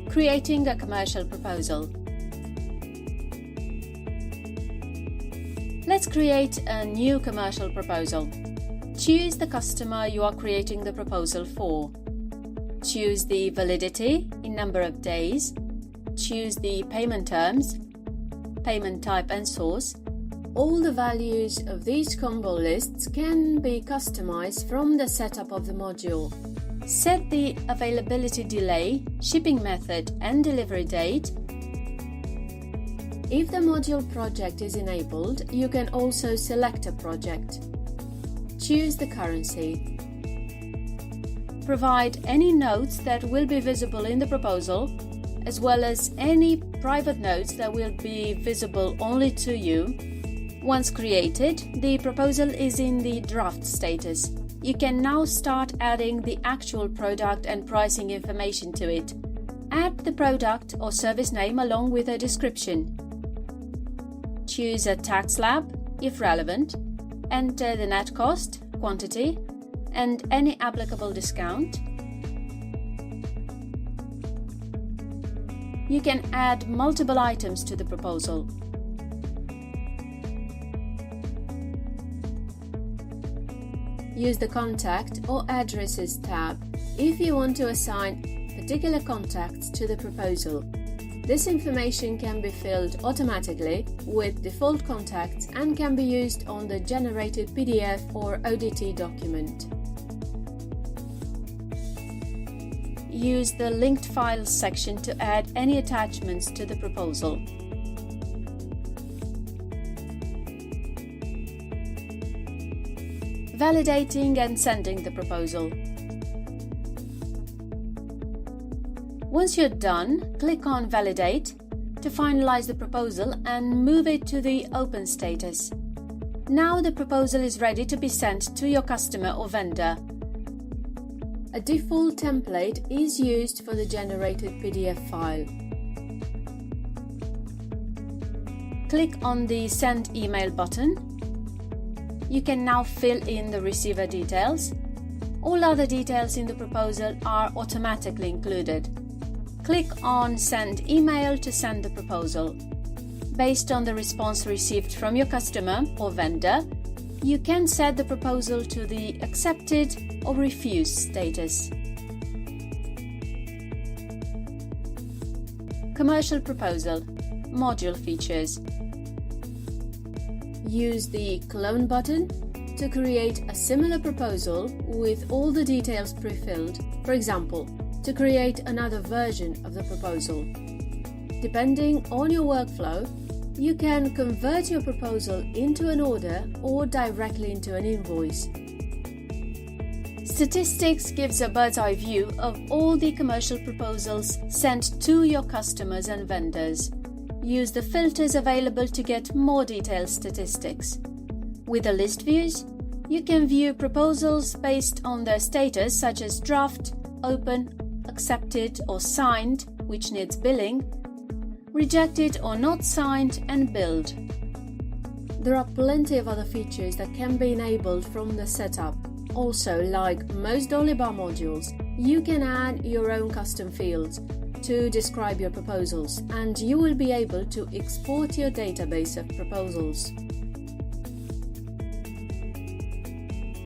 Creating a commercial proposal. Let's create a new commercial proposal. Choose the customer you are creating the proposal for. Choose the validity in number of days. Choose the payment terms, payment type and source. All the values of these combo lists can be customized from the setup of the module. Set the availability delay, shipping method and delivery date. If the module project is enabled, you can also select a project. Choose the currency. Provide any notes that will be visible in the proposal, as well as any private notes that will be visible only to you. Once created, the proposal is in the draft status. You can now start adding the actual product and pricing information to it. Add the product or service name along with a description. Choose a tax slab, if relevant. Enter the net cost, quantity, and any applicable discount. You can add multiple items to the proposal. Use the Contact or Addresses tab if you want to assign particular contacts to the proposal. This information can be filled automatically with default contacts and can be used on the generated PDF or ODT document. Use the Linked Files section to add any attachments to the proposal. Validating and sending the proposal. Once you're done, click on Validate to finalize the proposal and move it to the Open status. Now the proposal is ready to be sent to your customer or vendor. A default template is used for the generated PDF file. Click on the Send Email button. You can now fill in the receiver details. All other details in the proposal are automatically included. Click on Send Email to send the proposal. Based on the response received from your customer or vendor, you can set the proposal to the Accepted or Refused status. Commercial Proposal. Module features. Use the Clone button to create a similar proposal with all the details pre-filled, for example, to create another version of the proposal. Depending on your workflow, you can convert your proposal into an order or directly into an invoice. Statistics gives a bird's-eye view of all the commercial proposals sent to your customers and vendors. Use the filters available to get more detailed statistics. With the list views, you can view proposals based on their status, such as draft, open, accepted or signed, which needs billing, rejected or not signed, and billed. There are plenty of other features that can be enabled from the setup. Also, like most Dolibar modules, you can add your own custom fields to describe your proposals, and you will be able to export your database of proposals.